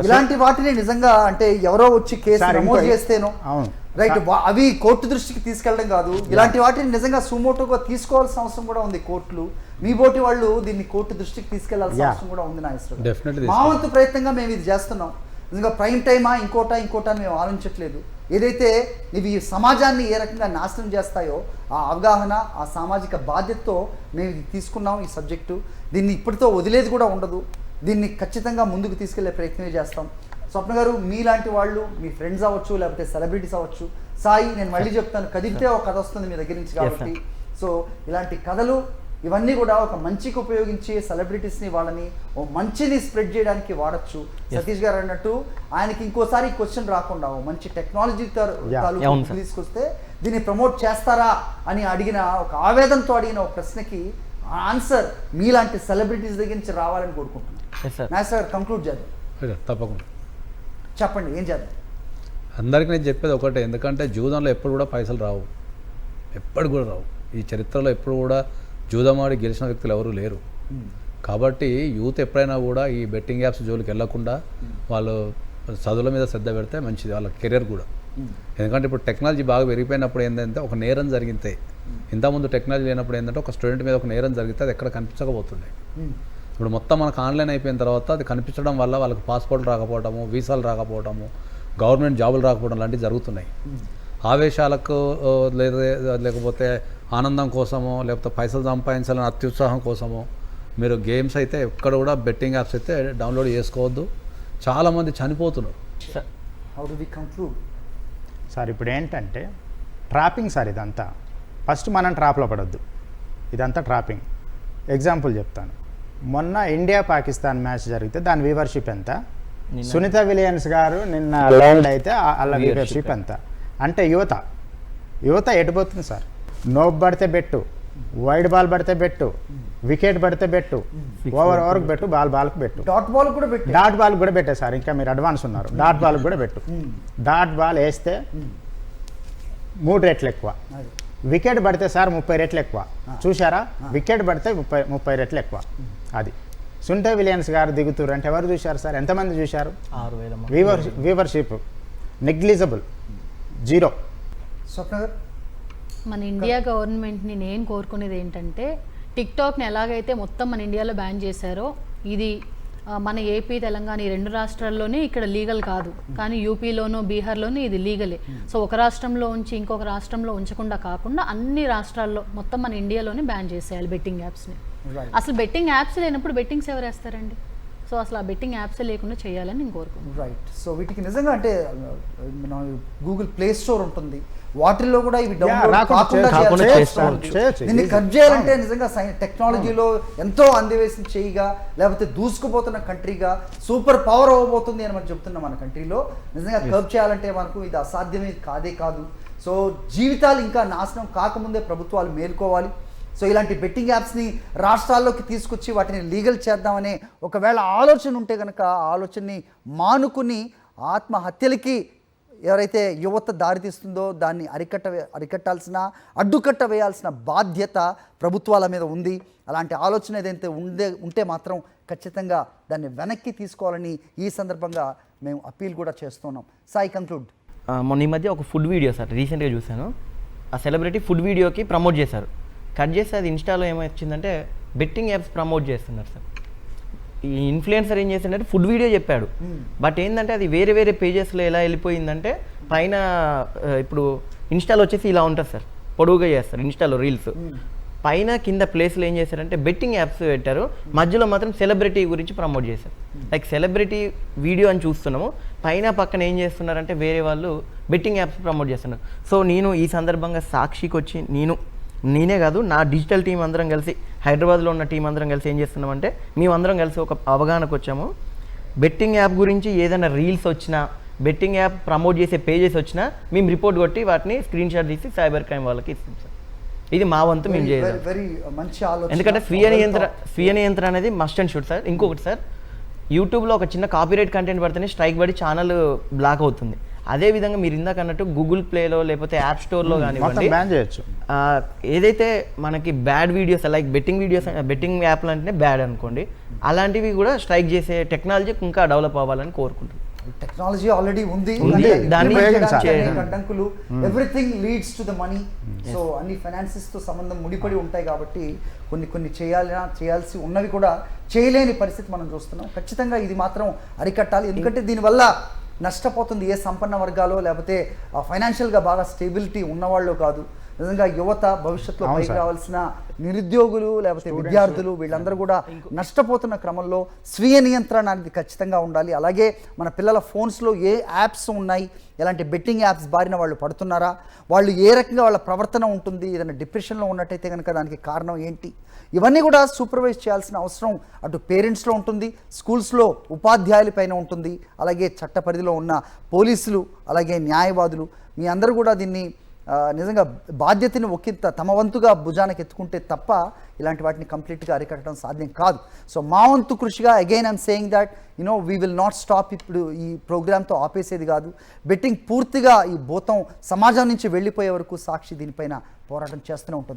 ఇలాంటి వాటిని నిజంగా అంటే ఎవరో వచ్చి కేసు నమోదు చేస్తేనో రైట్ అవి కోర్టు దృష్టికి తీసుకెళ్ళడం కాదు, ఇలాంటి వాటిని నిజంగా సుమోటోగా తీసుకోవాల్సిన అవసరం కూడా ఉంది కోర్టులు. మీ బోటి వాళ్ళు దీన్ని కోర్టు దృష్టికి తీసుకెళ్లాల్సిన అవసరం కూడా ఉంది నాగేశ్వరరావు. మా వంతు ప్రయత్నంగా మేము ఇది చేస్తున్నాం. నిజంగా ప్రైమ్ టైమా ఇంకోటా మేము ఆలోచించట్లేదు. ఏదైతే ఇవి సమాజాన్ని ఏ రకంగా నాశనం చేస్తాయో ఆ అవగాహన, ఆ సామాజిక బాధ్యతతో మేము ఇది తీసుకున్నాం ఈ సబ్జెక్టు. దీన్ని ఇప్పటితో వదిలేది కూడా ఉండదు. దీన్ని ఖచ్చితంగా ముందుకు తీసుకెళ్లే ప్రయత్నమే చేస్తాం. స్వప్న గారు, మీలాంటి వాళ్ళు మీ ఫ్రెండ్స్ అవ్వచ్చు, లేకపోతే సెలబ్రిటీస్ అవ్వచ్చు. సాయి, నేను మళ్ళీ చెప్తాను, కదిలితే ఒక కథ వస్తుంది మీ దగ్గర నుంచి కాబట్టి. సో ఇలాంటి కథలు ఇవన్నీ కూడా ఒక మంచికి ఉపయోగించి సెలబ్రిటీస్ని వాళ్ళని ఓ మంచిని స్ప్రెడ్ చేయడానికి వాడచ్చు. సతీష్ గారు అన్నట్టు ఆయనకి ఇంకోసారి క్వశ్చన్ రాకుండా ఓ మంచి టెక్నాలజీ తీసుకొస్తే దీన్ని ప్రమోట్ చేస్తారా అని అడిగిన ఒక ఆవేదనతో అడిగిన ఒక ప్రశ్నకి ఆన్సర్ మీలాంటి సెలబ్రిటీస్ దగ్గర నుంచి రావాలని కోరుకుంటున్నాను. నాగేశ్వర గారు కంక్లూడ్ చేద్దాం. తప్పకుండా చెప్పండి, ఏం చేద్దాం? అందరికీ నేను చెప్పేది ఒకటే, ఎందుకంటే జూదంలో ఎప్పుడు కూడా పైసలు రావు, ఎప్పుడు కూడా రావు. ఈ చరిత్రలో ఎప్పుడు కూడా జూదమాడి గెలిచిన వ్యక్తులు ఎవరు లేరు. కాబట్టి యూత్ ఎప్పుడైనా కూడా ఈ బెట్టింగ్ యాప్స్ జోలికి వెళ్లకుండా వాళ్ళు చదువుల మీద శ్రద్ధ పెడితే మంచిది, వాళ్ళ కెరీర్ కూడా. ఎందుకంటే ఇప్పుడు టెక్నాలజీ బాగా పెరిగిపోయినప్పుడు ఏంటంటే ఒక నేరం జరిగితే, ఇంతకుముందు టెక్నాలజీ లేనప్పుడు ఏంటంటే ఒక స్టూడెంట్ మీద ఒక నేరం జరిగితే అది ఎక్కడ కనిపించకపోతుండే. ఇప్పుడు మొత్తం మనకు ఆన్లైన్ అయిపోయిన తర్వాత అది కనిపించడం వల్ల వాళ్ళకి పాస్పోర్ట్లు రాకపోవడము, వీసాలు రాకపోవడము, గవర్నమెంట్ జాబులు రాకపోవడం లాంటివి జరుగుతున్నాయి. ఆవేశాలకు లేకపోతే ఆనందం కోసమో, లేకపోతే పైసలు సంపాదించాలని అత్యుత్సాహం కోసమో మీరు గేమ్స్ అయితే ఎక్కడ కూడా బెట్టింగ్ యాప్స్ అయితే డౌన్లోడ్ చేసుకోవద్దు. చాలామంది చనిపోతున్నారు. How do we conclude? Sir ఇప్పుడు ఏంటంటే ట్రాపింగ్ సార్, ఇదంతా ఫస్ట్ మనం ట్రాప్లో పడొద్దు, ఇదంతా ట్రాపింగ్. ఎగ్జాంపుల్ చెప్తాను. మొన్న ఇండియా పాకిస్తాన్ మ్యాచ్ జరిగితే దాని వ్యూవర్షిప్ ఎంత? సునీత విలియమ్స్ గారు నిన్న లైవ్డ్ అయితే వాళ్ళ వ్యూవర్షిప్ ఎంత? అంటే యువత ఎటుపోతుంది సార్. నోబ్ పడితే బెట్టు, వైడ్ బాల్ పడితే బెట్టు, వికెట్ పడితే బెట్టు, ఓవర్కి బెట్టు, బాల్కి బెట్టు, డాట్ బాల్ కూడా పెట్టే సార్. ఇంకా మీరు అడ్వాన్స్ ఉన్నారు. డాట్ బాల్ కూడా బెట్టు. డాట్ బాల్ వేస్తే 3 రెట్లు ఎక్కువ, వికెట్ పడితే సార్ 30 రెట్లు ఎక్కువ. చూసారా? వికెట్ పడితే 30 రెట్లు ఎక్కువ. అది సునీత విలియమ్స్ గారు దిగుతారు అంటే ఎవరు చూశారు సార్? ఎంతమంది చూశారు? Viewership negligible, 0. మన ఇండియా గవర్నమెంట్ని నేను కోరుకునేది ఏంటంటే, టిక్టాక్ని ఎలాగైతే మొత్తం మన ఇండియాలో బ్యాన్ చేశారో, ఇది మన ఏపీ, తెలంగాణ ఈ 2 రాష్ట్రాల్లోనే ఇక్కడ లీగల్ కాదు, కానీ యూపీలోనూ బీహార్లోనూ ఇది లీగలే. సో ఒక రాష్ట్రంలో ఉంచి ఇంకొక రాష్ట్రంలో ఉంచకుండా కాకుండా అన్ని రాష్ట్రాల్లో మొత్తం మన ఇండియాలోనే బ్యాన్ చేసేయాలి బెట్టింగ్ యాప్స్ని. అసలు బెట్టింగ్ యాప్స్ లేనప్పుడు బెట్టింగ్స్ ఎవరు వేస్తారండి? సో అసలు ఆ బెట్టింగ్ యాప్స్ లేకుండా చేయాలని నేను కోరుకుంటున్నాను. రైట్. సో వీటికి నిజంగా అంటే గూగుల్ ప్లే స్టోర్ ఉంటుంది, వాటిల్లో కూడా ఇవి డౌన్లోడ్ దీన్ని కట్ చేయాలంటే నిజంగా టెక్నాలజీలో ఎంతో అందివేసిన చేయగా, లేకపోతే దూసుకుపోతున్న కంట్రీగా సూపర్ పవర్ అవ్వబోతుంది అని మనం చెప్తున్నాం. మన కంట్రీలో నిజంగా కర్బ్ చేయాలంటే మనకు ఇది అసాధ్యమే కాదు. సో జీవితాలు ఇంకా నాశనం కాకముందే ప్రభుత్వాలు మేల్కోవాలి. సో ఇలాంటి బెట్టింగ్ యాప్స్ని రాష్ట్రాల్లోకి తీసుకొచ్చి వాటిని లీగల్ చేద్దామనే ఒకవేళ ఆలోచన ఉంటే కనుక ఆ ఆలోచనని మానుకుని ఆత్మహత్యలకి ఎవరైతే యువత దారితీస్తుందో దాన్ని అడ్డుకట్ట వేయాల్సిన బాధ్యత ప్రభుత్వాల మీద ఉంది. అలాంటి ఆలోచన ఏదైతే ఉంటే మాత్రం ఖచ్చితంగా దాన్ని వెనక్కి తీసుకోవాలని ఈ సందర్భంగా మేము అప్పీల్ కూడా చేస్తున్నాం. సాయి, కంక్లూడ్. మొన్న ఈ మధ్య ఒక ఫుడ్ వీడియో సార్ రీసెంట్గా చూశాను. ఆ సెలబ్రిటీ ఫుడ్ వీడియోకి ప్రమోట్ చేశారు. కట్ చేస్తే అది ఇన్స్టాలో ఏమొచ్చిందంటే బెట్టింగ్ యాప్స్ ప్రమోట్ చేస్తున్నారు సార్. ఈ ఇన్ఫ్లుయెన్సర్ ఏం చేసిందంటే ఫుడ్ వీడియో చెప్పాడు, బట్ ఏంటంటే అది వేరే పేజెస్లో ఎలా వెళ్ళిపోయిందంటే పైన ఇప్పుడు ఇన్స్టాలో వచ్చేసి ఇలా ఉంటుంది సార్, పొడవుగా చేస్తారు ఇన్స్టాలో రీల్స్, పైన కింద ప్లేస్లో ఏం చేశారంటే బెట్టింగ్ యాప్స్ పెట్టారు, మధ్యలో మాత్రం సెలబ్రిటీ గురించి ప్రమోట్ చేశారు. లైక్ సెలబ్రిటీ వీడియో అని చూస్తున్నాము, పక్కన ఏం చేస్తున్నారంటే వేరే వాళ్ళు బెట్టింగ్ యాప్స్ ప్రమోట్ చేస్తున్నారు. సో నేను ఈ సందర్భంగా సాక్షికి వచ్చి నేనే కాదు, నా డిజిటల్ టీం అందరం కలిసి, హైదరాబాద్లో ఉన్న టీం అందరం కలిసి ఏం చేస్తున్నామంటే మేమందరం కలిసి ఒక అవగాహనకు వచ్చాము. బెట్టింగ్ యాప్ గురించి ఏదైనా రీల్స్ వచ్చినా, బెట్టింగ్ యాప్ ప్రమోట్ చేసే పేజెస్ వచ్చినా మేము రిపోర్ట్ కొట్టి వాటిని స్క్రీన్ షాట్ తీసి సైబర్ క్రైమ్ వాళ్ళకి ఇస్తాం సార్. ఇది మా వంతు మేము చేయాలి. ఎందుకంటే స్వీయ నియంత్రణ అనేది మస్ట్ అండ్ షుడ్ సార్. ఇంకొకటి సార్, యూట్యూబ్లో ఒక చిన్న కాపీరైట్ కంటెంట్ పడితేనే స్ట్రైక్ పడి ఛానల్ బ్లాక్ అవుతుంది. అదే విధంగా మీరు ఇందాక అన్నట్టు గూగుల్ ప్లేలో లేకపోతే యాప్ స్టోర్లో మొత్తం కానివ్వండి బ్యాన్ చేయొచ్చు. ఏదైతే మనకి బ్యాడ్ వీడియోస్ లైక్ బెట్టింగ్ యాప్లు అంటేనే బ్యాడ్ అనుకోండి, అలాంటివి కూడా స్ట్రైక్ చేసే టెక్నాలజీ ఇంకా డెవలప్ అవ్వాలని కోరుకుంటున్నాను. టెక్నాలజీ ఆల్రెడీ ఉంది, దాన్ని అడ్డంకులు, everything leads to the money. So అన్ని ఫైనాన్సెస్ తో సంబంధం ముడిపడి ఉంటాయి కాబట్టి కొన్ని చేయాల్సి ఉన్నవి కూడా చేయలేని పరిస్థితి మనం చూస్తున్నాం. ఖచ్చితంగా ఇది మాత్రం అరికట్టాలి, ఎందుకంటే దీనివల్ల నష్టపోతుంది ఏ సంపన్న వర్గాలో లేకపోతే ఫైనాన్షియల్గా బాగా స్టేబిలిటీ ఉన్నవాళ్ళు కాదు. నిజంగా యువత భవిష్యత్తులో పైకి రావాల్సిన నిరుద్యోగులు లేకపోతే విద్యార్థులు వీళ్ళందరూ కూడా నష్టపోతున్న క్రమంలో స్వీయ నియంత్రణ అనేది ఖచ్చితంగా ఉండాలి. అలాగే మన పిల్లల ఫోన్స్లో ఏ యాప్స్ ఉన్నాయి, ఎలాంటి బెట్టింగ్ యాప్స్ బారిన వాళ్ళు పడుతున్నారా, వాళ్ళు ఏ రకంగా వాళ్ళ ప్రవర్తన ఉంటుంది, ఏదైనా డిప్రెషన్లో ఉన్నట్టయితే కనుక దానికి కారణం ఏంటి, ఇవన్నీ కూడా సూపర్వైజ్ చేయాల్సిన అవసరం అటు పేరెంట్స్లో ఉంటుంది, స్కూల్స్లో ఉపాధ్యాయుల పైన ఉంటుంది, అలాగే చట్ట పరిధిలో ఉన్న పోలీసులు, అలాగే న్యాయవాదులు, మీ అందరూ కూడా దీన్ని నిజంగా బాధ్యతని ఒకంత తమ వంతుగా భుజానికి ఎత్తుకుంటే తప్ప ఇలాంటి వాటిని కంప్లీట్గా అరికట్టడం సాధ్యం కాదు. సో మా వంతు కృషిగా again I'm saying that we will not stop. ఇప్పుడు ఈ ప్రోగ్రామ్తో ఆపేసేది కాదు, బెట్టింగ్ పూర్తిగా ఈ భూతం సమాజం నుంచి వెళ్ళిపోయే వరకు సాక్షి దీనిపైన పోరాటం చేస్తూనే ఉంటుంది.